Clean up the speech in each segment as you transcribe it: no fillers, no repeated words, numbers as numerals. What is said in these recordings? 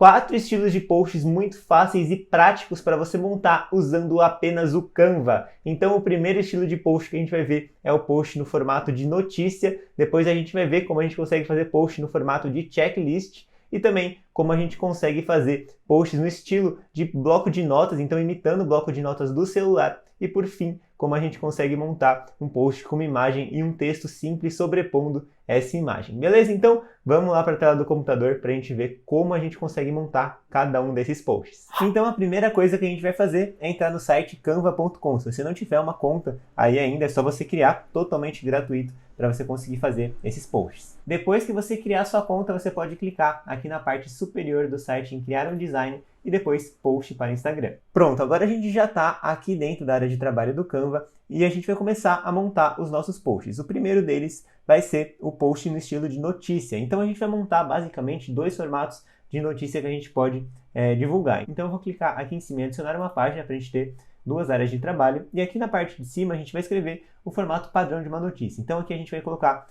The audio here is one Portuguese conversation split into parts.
4 estilos de posts muito fáceis e práticos para você montar usando apenas o Canva. Então o primeiro estilo de post que a gente vai ver é o post no formato de notícia, depois a gente vai ver como a gente consegue fazer post no formato de checklist e também como a gente consegue fazer posts no estilo de bloco de notas, então imitando o bloco de notas do celular. E por fim, como a gente consegue montar um post com uma imagem e um texto simples sobrepondo essa imagem. Beleza? Então, vamos lá para a tela do computador para a gente ver como a gente consegue montar cada um desses posts. Então, a primeira coisa que a gente vai fazer é entrar no site canva.com. Se você não tiver uma conta, aí ainda é só você criar, totalmente gratuito, para você conseguir fazer esses posts. Depois que você criar sua conta, você pode clicar aqui na parte superior do site em criar um design e depois post para Instagram. Pronto, agora a gente já está aqui dentro da área de trabalho do Canva e a gente vai começar a montar os nossos posts. O primeiro deles vai ser o post no estilo de notícia. Então a gente vai montar basicamente 2 formatos de notícia que a gente pode divulgar. Então eu vou clicar aqui em cima e adicionar uma página para a gente ter 2 áreas de trabalho. E aqui na parte de cima a gente vai escrever o formato padrão de uma notícia. Então aqui a gente vai colocar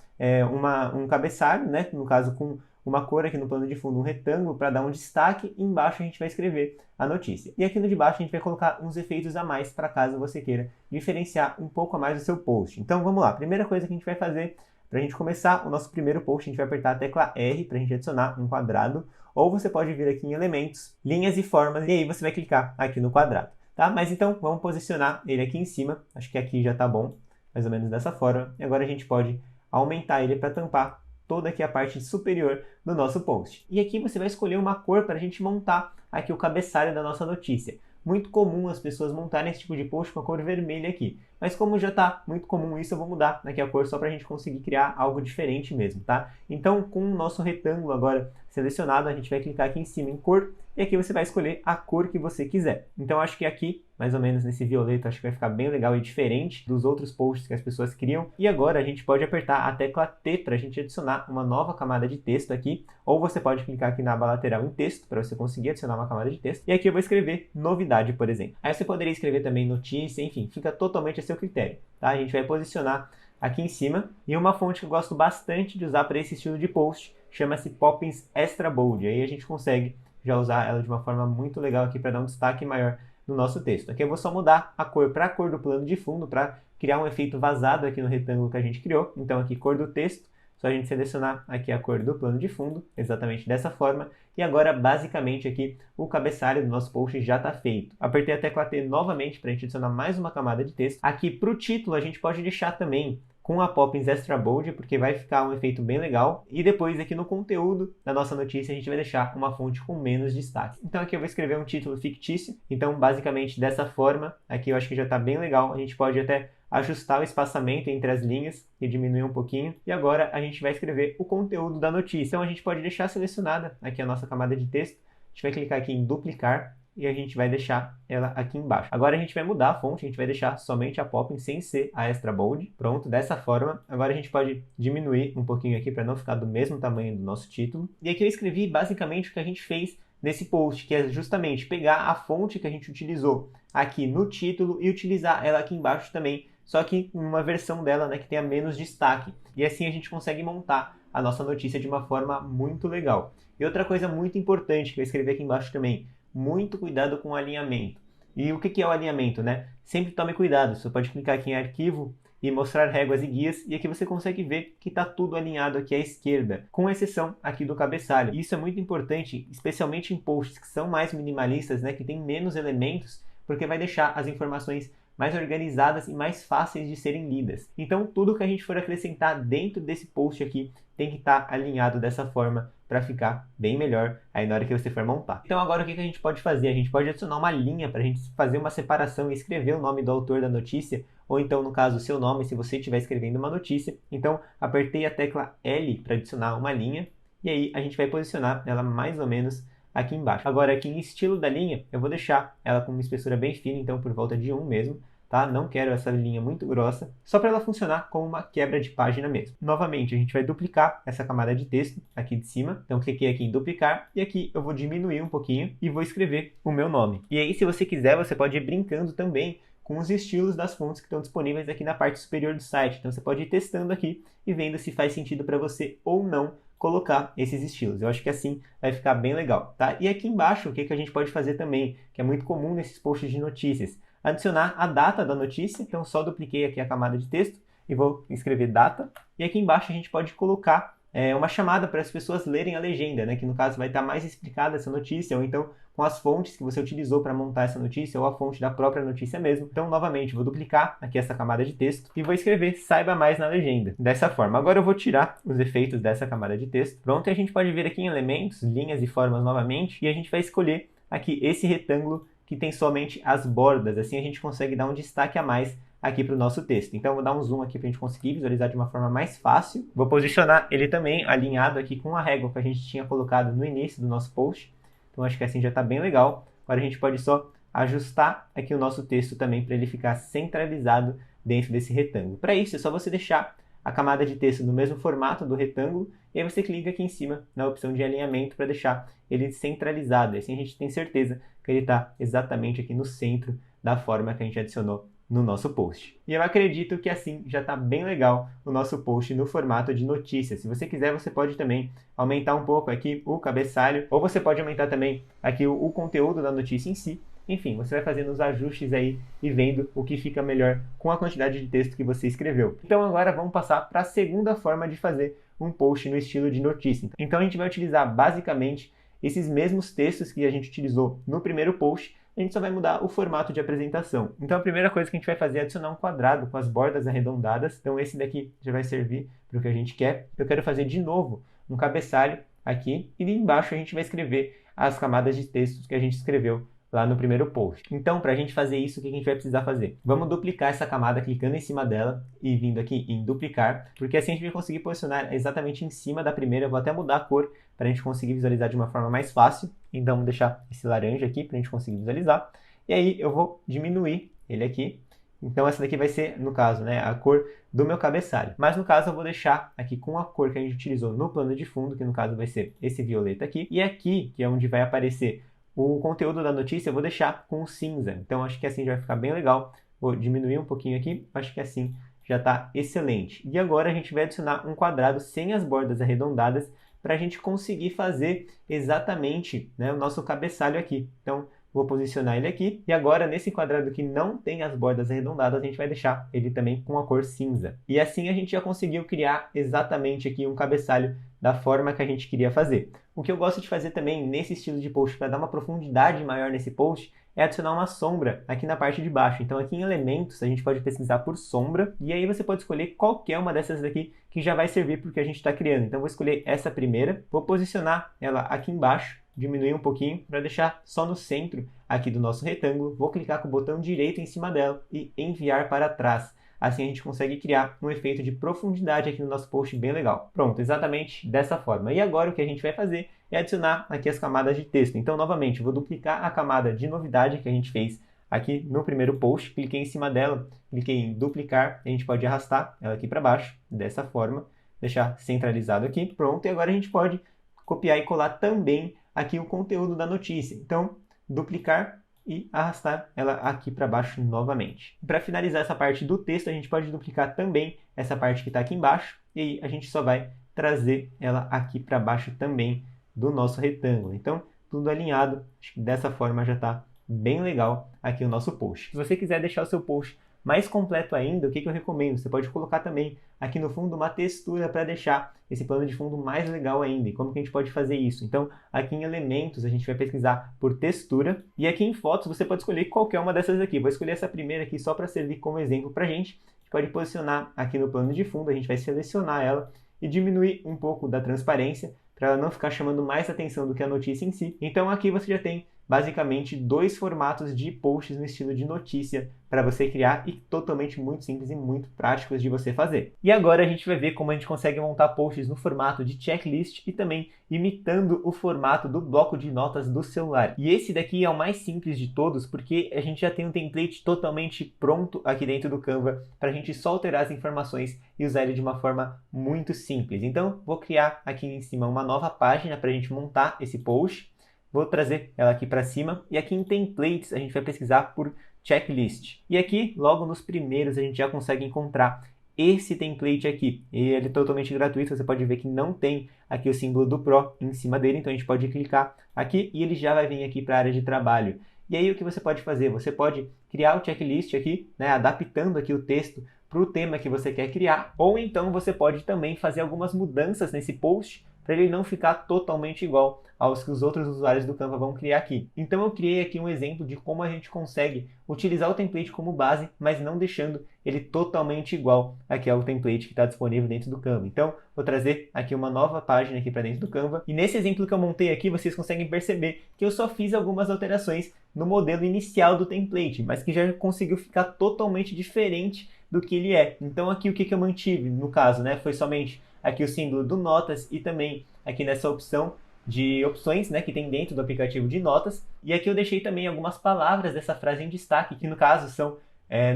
um cabeçalho, né? No caso com uma cor aqui no plano de fundo, um retângulo para dar um destaque, e embaixo a gente vai escrever a notícia. E aqui no de baixo a gente vai colocar uns efeitos a mais para caso você queira diferenciar um pouco a mais o seu post. Então vamos lá, a primeira coisa que a gente vai fazer para a gente começar o nosso primeiro post, a gente vai apertar a tecla R para a gente adicionar um quadrado, ou você pode vir aqui em elementos, linhas e formas, e aí você vai clicar aqui no quadrado. Tá? Mas então vamos posicionar ele aqui em cima, acho que aqui já está bom, mais ou menos dessa forma, e agora a gente pode aumentar ele para tampar toda aqui a parte superior do nosso post. E aqui você vai escolher uma cor para a gente montar aqui o cabeçalho da nossa notícia. Muito comum as pessoas montarem esse tipo de post com a cor vermelha aqui. Mas como já está muito comum isso, eu vou mudar aqui a cor só para a gente conseguir criar algo diferente mesmo, tá? Então, com o nosso retângulo agora selecionado, a gente vai clicar aqui em cima em cor e aqui você vai escolher a cor que você quiser. Então, acho que aqui, mais ou menos nesse violeta, acho que vai ficar bem legal e diferente dos outros posts que as pessoas criam. E agora a gente pode apertar a tecla T para a gente adicionar uma nova camada de texto aqui, ou você pode clicar aqui na aba lateral em texto para você conseguir adicionar uma camada de texto. E aqui eu vou escrever novidade, por exemplo. Aí você poderia escrever também notícia, enfim, fica totalmente a seu critério, tá? A gente vai posicionar aqui em cima. E uma fonte que eu gosto bastante de usar para esse estilo de post chama-se Poppins Extra Bold. Aí a gente consegue já usar ela de uma forma muito legal aqui para dar um destaque maior no nosso texto. Aqui eu vou só mudar a cor para a cor do plano de fundo para criar um efeito vazado aqui no retângulo que a gente criou. Então aqui cor do texto, só a gente selecionar aqui a cor do plano de fundo, exatamente dessa forma. E agora basicamente aqui o cabeçalho do nosso post já está feito. Apertei a tecla T novamente para a gente adicionar mais uma camada de texto. Aqui para o título a gente pode deixar também com a Poppins Extra Bold, porque vai ficar um efeito bem legal. E depois aqui no conteúdo da nossa notícia a gente vai deixar uma fonte com menos destaque. Então aqui eu vou escrever um título fictício. Então basicamente dessa forma, aqui eu acho que já está bem legal. A gente pode até ajustar o espaçamento entre as linhas e diminuir um pouquinho. E agora a gente vai escrever o conteúdo da notícia. Então a gente pode deixar selecionada aqui a nossa camada de texto. A gente vai clicar aqui em duplicar e a gente vai deixar ela aqui embaixo. Agora a gente vai mudar a fonte, a gente vai deixar somente a Poppins sem ser a Extra Bold. Pronto, dessa forma. Agora a gente pode diminuir um pouquinho aqui para não ficar do mesmo tamanho do nosso título. E aqui eu escrevi basicamente o que a gente fez nesse post, que é justamente pegar a fonte que a gente utilizou aqui no título e utilizar ela aqui embaixo também, só que em uma versão dela, né, que tenha menos destaque. E assim a gente consegue montar a nossa notícia de uma forma muito legal. E outra coisa muito importante que eu escrevi aqui embaixo também, muito cuidado com o alinhamento. E o que é o alinhamento, né? Sempre tome cuidado, você pode clicar aqui em arquivo e mostrar réguas e guias, e aqui você consegue ver que está tudo alinhado aqui à esquerda, com exceção aqui do cabeçalho. E isso é muito importante, especialmente em posts que são mais minimalistas, né, que tem menos elementos, porque vai deixar as informações mais organizadas e mais fáceis de serem lidas. Então, tudo que a gente for acrescentar dentro desse post aqui tem que estar alinhado dessa forma para ficar bem melhor aí na hora que você for montar. Então, agora o que a gente pode fazer? A gente pode adicionar uma linha para a gente fazer uma separação e escrever o nome do autor da notícia, ou então, no caso, o seu nome, se você estiver escrevendo uma notícia. Então, apertei a tecla L para adicionar uma linha, e aí a gente vai posicionar ela mais ou menos aqui embaixo. Agora, aqui em estilo da linha, eu vou deixar ela com uma espessura bem fina, então por volta de 1 mesmo, tá? Não quero essa linha muito grossa, só para ela funcionar como uma quebra de página mesmo. Novamente, a gente vai duplicar essa camada de texto aqui de cima, então cliquei aqui em duplicar, e aqui eu vou diminuir um pouquinho e vou escrever o meu nome. E aí, se você quiser, você pode ir brincando também com os estilos das fontes que estão disponíveis aqui na parte superior do site. Então você pode ir testando aqui e vendo se faz sentido para você ou não colocar esses estilos. Eu acho que assim vai ficar bem legal, tá? E aqui embaixo, o que a gente pode fazer também, que é muito comum nesses posts de notícias, adicionar a data da notícia. Então só dupliquei aqui a camada de texto e vou escrever data. E aqui embaixo a gente pode colocar uma chamada para as pessoas lerem a legenda, né? Que no caso vai estar mais explicada essa notícia, ou então com as fontes que você utilizou para montar essa notícia, ou a fonte da própria notícia mesmo. Então, novamente, vou duplicar aqui essa camada de texto e vou escrever saiba mais na legenda. Dessa forma. Agora eu vou tirar os efeitos dessa camada de texto. Pronto, e a gente pode vir aqui em elementos, linhas e formas novamente, e a gente vai escolher aqui esse retângulo que tem somente as bordas. Assim a gente consegue dar um destaque a mais aqui para o nosso texto. Então, eu vou dar um zoom aqui para a gente conseguir visualizar de uma forma mais fácil. Vou posicionar ele também alinhado aqui com a régua que a gente tinha colocado no início do nosso post. Então, acho que assim já está bem legal. Agora a gente pode só ajustar aqui o nosso texto também para ele ficar centralizado dentro desse retângulo. Para isso, é só você deixar a camada de texto no mesmo formato do retângulo e aí você clica aqui em cima na opção de alinhamento para deixar ele centralizado. E assim a gente tem certeza que ele está exatamente aqui no centro da forma que a gente adicionou no nosso post. E eu acredito que assim já está bem legal o nosso post no formato de notícia. Se você quiser, você pode também aumentar um pouco aqui o cabeçalho, ou você pode aumentar também aqui o conteúdo da notícia em si. Enfim, você vai fazendo os ajustes aí e vendo o que fica melhor com a quantidade de texto que você escreveu. Então agora vamos passar para a segunda forma de fazer um post no estilo de notícia. Então a gente vai utilizar basicamente esses mesmos textos que a gente utilizou no primeiro post, a gente só vai mudar o formato de apresentação. Então a primeira coisa que a gente vai fazer é adicionar um quadrado com as bordas arredondadas. Então esse daqui já vai servir para o que a gente quer. Eu quero fazer de novo um cabeçalho aqui e embaixo a gente vai escrever as camadas de textos que a gente escreveu lá no primeiro post. Então, para a gente fazer isso, o que a gente vai precisar fazer? Vamos duplicar essa camada clicando em cima dela e vindo aqui em duplicar, porque assim a gente vai conseguir posicionar exatamente em cima da primeira. Eu vou até mudar a cor para a gente conseguir visualizar de uma forma mais fácil. Então, vou deixar esse laranja aqui para a gente conseguir visualizar. E aí, eu vou diminuir ele aqui. Então, essa daqui vai ser, no caso, né, a cor do meu cabeçalho. Mas, no caso, eu vou deixar aqui com a cor que a gente utilizou no plano de fundo, que no caso vai ser esse violeta aqui. E aqui, que é onde vai aparecer o conteúdo da notícia, eu vou deixar com o cinza. Então, acho que assim já vai ficar bem legal. Vou diminuir um pouquinho aqui. Acho que assim já está excelente. E agora a gente vai adicionar um quadrado sem as bordas arredondadas para a gente conseguir fazer exatamente, né, o nosso cabeçalho aqui. Então, vou posicionar ele aqui. E agora, nesse quadrado que não tem as bordas arredondadas, a gente vai deixar ele também com a cor cinza. E assim a gente já conseguiu criar exatamente aqui um cabeçalho da forma que a gente queria fazer. O que eu gosto de fazer também nesse estilo de post, para dar uma profundidade maior nesse post, é adicionar uma sombra aqui na parte de baixo. Então aqui em elementos a gente pode pesquisar por sombra e aí você pode escolher qualquer uma dessas daqui que já vai servir para o que a gente está criando. Então vou escolher essa primeira, vou posicionar ela aqui embaixo, diminuir um pouquinho para deixar só no centro aqui do nosso retângulo. Vou clicar com o botão direito em cima dela e enviar para trás. Assim a gente consegue criar um efeito de profundidade aqui no nosso post bem legal. Pronto, exatamente dessa forma. E agora o que a gente vai fazer é adicionar aqui as camadas de texto. Então, novamente, vou duplicar a camada de novidade que a gente fez aqui no primeiro post. Cliquei em cima dela, cliquei em duplicar. A gente pode arrastar ela aqui para baixo, dessa forma. Deixar centralizado aqui. Pronto, e agora a gente pode copiar e colar também aqui o conteúdo da notícia. Então, duplicar e arrastar ela aqui para baixo novamente. Para finalizar essa parte do texto, a gente pode duplicar também essa parte que está aqui embaixo e aí a gente só vai trazer ela aqui para baixo também do nosso retângulo. Então, tudo alinhado. Acho que dessa forma já está bem legal aqui o nosso post. Se você quiser deixar o seu post mais completo ainda, o que eu recomendo? Você pode colocar também aqui no fundo uma textura para deixar esse plano de fundo mais legal ainda. E como que a gente pode fazer isso? Então, aqui em elementos, a gente vai pesquisar por textura. E aqui em fotos, você pode escolher qualquer uma dessas aqui. Vou escolher essa primeira aqui só para servir como exemplo para a gente. A gente pode posicionar aqui no plano de fundo, a gente vai selecionar ela e diminuir um pouco da transparência para ela não ficar chamando mais atenção do que a notícia em si. Então, aqui você já tem basicamente 2 formatos de posts no estilo de notícia para você criar e totalmente muito simples e muito práticos de você fazer. E agora a gente vai ver como a gente consegue montar posts no formato de checklist e também imitando o formato do bloco de notas do celular. E esse daqui é o mais simples de todos porque a gente já tem um template totalmente pronto aqui dentro do Canva para a gente só alterar as informações e usar ele de uma forma muito simples. Então, vou criar aqui em cima uma nova página para a gente montar esse post. Vou trazer ela aqui para cima e aqui em templates a gente vai pesquisar por checklist. E aqui, logo nos primeiros, a gente já consegue encontrar esse template aqui. E ele é totalmente gratuito, você pode ver que não tem aqui o símbolo do Pro em cima dele, então a gente pode clicar aqui e ele já vai vir aqui para a área de trabalho. E aí o que você pode fazer? Você pode criar o checklist aqui, né, adaptando aqui o texto para o tema que você quer criar, ou então você pode também fazer algumas mudanças nesse post para ele não ficar totalmente igual aos que os outros usuários do Canva vão criar aqui. Então eu criei aqui um exemplo de como a gente consegue utilizar o template como base, mas não deixando ele totalmente igual aqui ao template que está disponível dentro do Canva. Então vou trazer aqui uma nova página aqui para dentro do Canva, e nesse exemplo que eu montei aqui, vocês conseguem perceber que eu só fiz algumas alterações no modelo inicial do template, mas que já conseguiu ficar totalmente diferente do que ele é. Então aqui o que eu mantive, no caso, né, foi somente aqui o símbolo do Notas e também aqui nessa opção de opções, né, que tem dentro do aplicativo de notas. E aqui eu deixei também algumas palavras dessa frase em destaque, que no caso são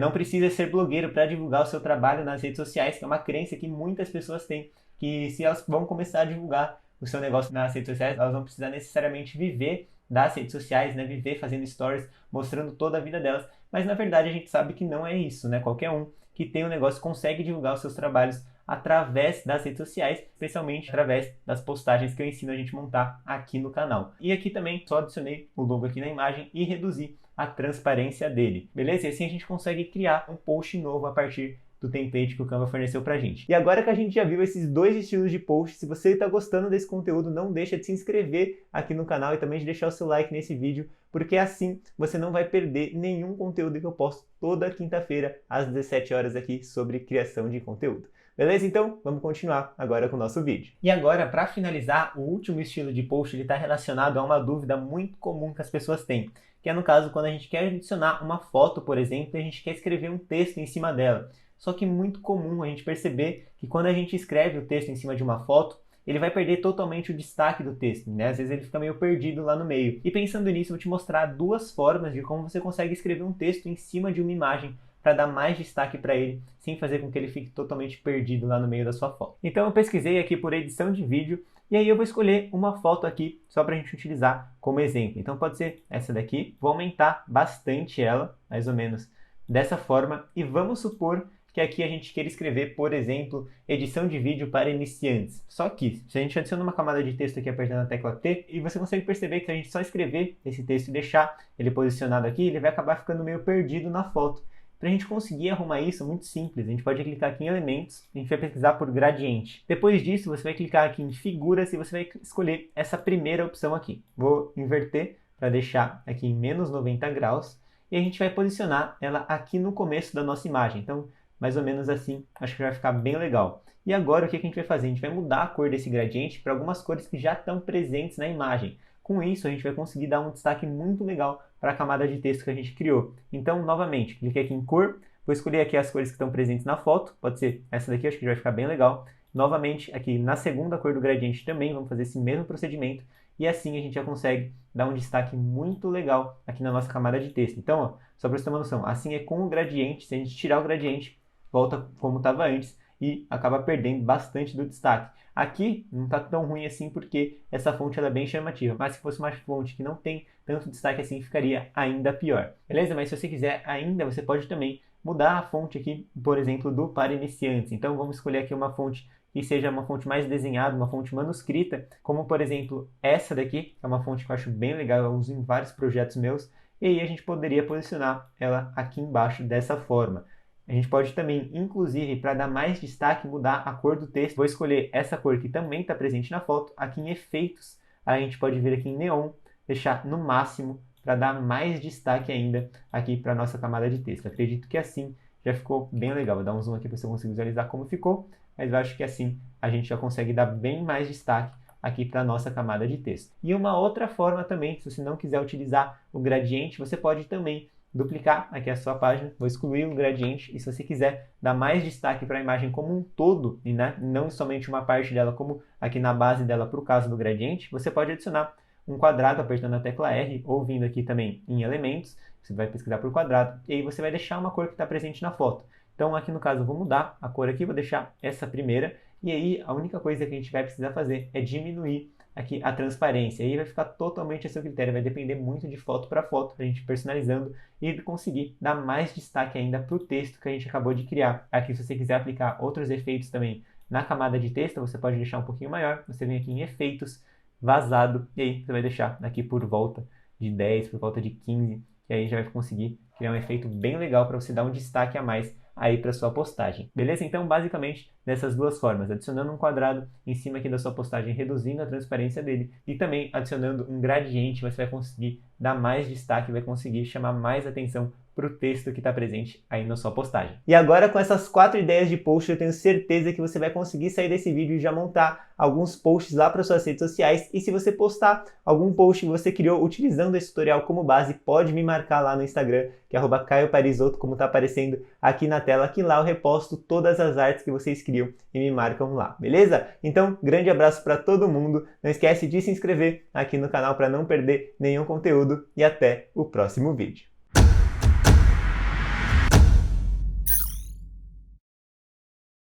não precisa ser blogueiro para divulgar o seu trabalho nas redes sociais, que é uma crença que muitas pessoas têm, que se elas vão começar a divulgar o seu negócio nas redes sociais, elas vão precisar necessariamente viver das redes sociais, né, viver fazendo stories, mostrando toda a vida delas. Mas na verdade a gente sabe que não é isso, né? Qualquer um que tem um negócio consegue divulgar os seus trabalhos através das redes sociais, especialmente através das postagens que eu ensino a gente montar aqui no canal. E aqui também só adicionei o logo aqui na imagem e reduzi a transparência dele, beleza? E assim a gente consegue criar um post novo a partir do template que o Canva forneceu pra gente. E agora que a gente já viu esses dois estilos de post, se você está gostando desse conteúdo, não deixa de se inscrever aqui no canal e também de deixar o seu like nesse vídeo, porque assim você não vai perder nenhum conteúdo que eu posto toda quinta-feira às 17 horas aqui sobre criação de conteúdo. Beleza? Então, vamos continuar agora com o nosso vídeo. E agora, para finalizar, o último estilo de post está relacionado a uma dúvida muito comum que as pessoas têm, que é no caso quando a gente quer adicionar uma foto, por exemplo, e a gente quer escrever um texto em cima dela. Só que é muito comum a gente perceber que quando a gente escreve o texto em cima de uma foto, ele vai perder totalmente o destaque do texto, né? Às vezes ele fica meio perdido lá no meio. E pensando nisso, eu vou te mostrar duas formas de como você consegue escrever um texto em cima de uma imagem para dar mais destaque para ele, sem fazer com que ele fique totalmente perdido lá no meio da sua foto. Então eu pesquisei aqui por edição de vídeo, e aí eu vou escolher uma foto aqui só para a gente utilizar como exemplo. Então pode ser essa daqui, vou aumentar bastante ela, mais ou menos dessa forma, e vamos supor que aqui a gente queira escrever, por exemplo, edição de vídeo para iniciantes. Só que, se a gente adiciona uma camada de texto aqui apertando a tecla T, e você consegue perceber que se a gente só escrever esse texto e deixar ele posicionado aqui, ele vai acabar ficando meio perdido na foto. Para a gente conseguir arrumar isso, é muito simples. A gente pode clicar aqui em elementos, a gente vai pesquisar por gradiente. Depois disso, você vai clicar aqui em figuras e você vai escolher essa primeira opção aqui. Vou inverter para deixar aqui em menos 90 graus. E a gente vai posicionar ela aqui no começo da nossa imagem. Então, mais ou menos assim, acho que vai ficar bem legal. E agora o que a gente vai fazer? A gente vai mudar a cor desse gradiente para algumas cores que já estão presentes na imagem. Com isso, a gente vai conseguir dar um destaque muito legal para a camada de texto que a gente criou. Então, novamente, cliquei aqui em cor, vou escolher aqui as cores que estão presentes na foto, pode ser essa daqui, acho que vai ficar bem legal. Novamente, aqui na segunda cor do gradiente também, vamos fazer esse mesmo procedimento, e assim a gente já consegue dar um destaque muito legal aqui na nossa camada de texto. Então, ó, só para você ter uma noção, assim é com o gradiente, se a gente tirar o gradiente, volta como estava antes, e acaba perdendo bastante do destaque. Aqui não está tão ruim assim porque essa fonte ela é bem chamativa, mas se fosse uma fonte que não tem tanto destaque assim, ficaria ainda pior. Beleza? Mas se você quiser ainda, você pode também mudar a fonte aqui, por exemplo, do para iniciantes. Então vamos escolher aqui uma fonte que seja uma fonte mais desenhada, uma fonte manuscrita, como por exemplo essa daqui, que é uma fonte que eu acho bem legal, eu uso em vários projetos meus, e aí a gente poderia posicionar ela aqui embaixo dessa forma. A gente pode também, inclusive, para dar mais destaque, mudar a cor do texto. Vou escolher essa cor que também está presente na foto. Aqui em efeitos, a gente pode vir aqui em neon, deixar no máximo para dar mais destaque ainda aqui para a nossa camada de texto. Acredito que assim já ficou bem legal. Vou dar um zoom aqui para você conseguir visualizar como ficou, mas eu acho que assim a gente já consegue dar bem mais destaque aqui para a nossa camada de texto. E uma outra forma também, se você não quiser utilizar o gradiente, você pode também duplicar aqui a sua página, vou excluir o gradiente, e se você quiser dar mais destaque para a imagem como um todo, e não somente uma parte dela, como aqui na base dela para o caso do gradiente, você pode adicionar um quadrado apertando a tecla R, ou vindo aqui também em elementos, você vai pesquisar por quadrado, e aí você vai deixar uma cor que está presente na foto. Então aqui no caso eu vou mudar a cor aqui, vou deixar essa primeira, e aí a única coisa que a gente vai precisar fazer é diminuir aqui a transparência. E aí vai ficar totalmente a seu critério, vai depender muito de foto para foto, a gente personalizando e conseguir dar mais destaque ainda para o texto que a gente acabou de criar. Aqui, se você quiser aplicar outros efeitos também na camada de texto, você pode deixar um pouquinho maior, você vem aqui em efeitos, vazado, e aí você vai deixar aqui por volta de 10, por volta de 15, e aí já vai conseguir criar um efeito bem legal para você dar um destaque a mais aí para sua postagem. Beleza? Então, basicamente, dessas duas formas, adicionando um quadrado em cima aqui da sua postagem, reduzindo a transparência dele e também adicionando um gradiente, você vai conseguir dar mais destaque, vai conseguir chamar mais atenção para o texto que está presente aí na sua postagem. E agora, com essas 4 ideias de post, eu tenho certeza que você vai conseguir sair desse vídeo e já montar alguns posts lá para suas redes sociais. E se você postar algum post que você criou utilizando esse tutorial como base, pode me marcar lá no Instagram, que é @CaioParisotto, como está aparecendo aqui na tela, que lá eu reposto todas as artes que vocês criam e me marcam lá, beleza? Então, grande abraço para todo mundo, não esquece de se inscrever aqui no canal para não perder nenhum conteúdo e até o próximo vídeo.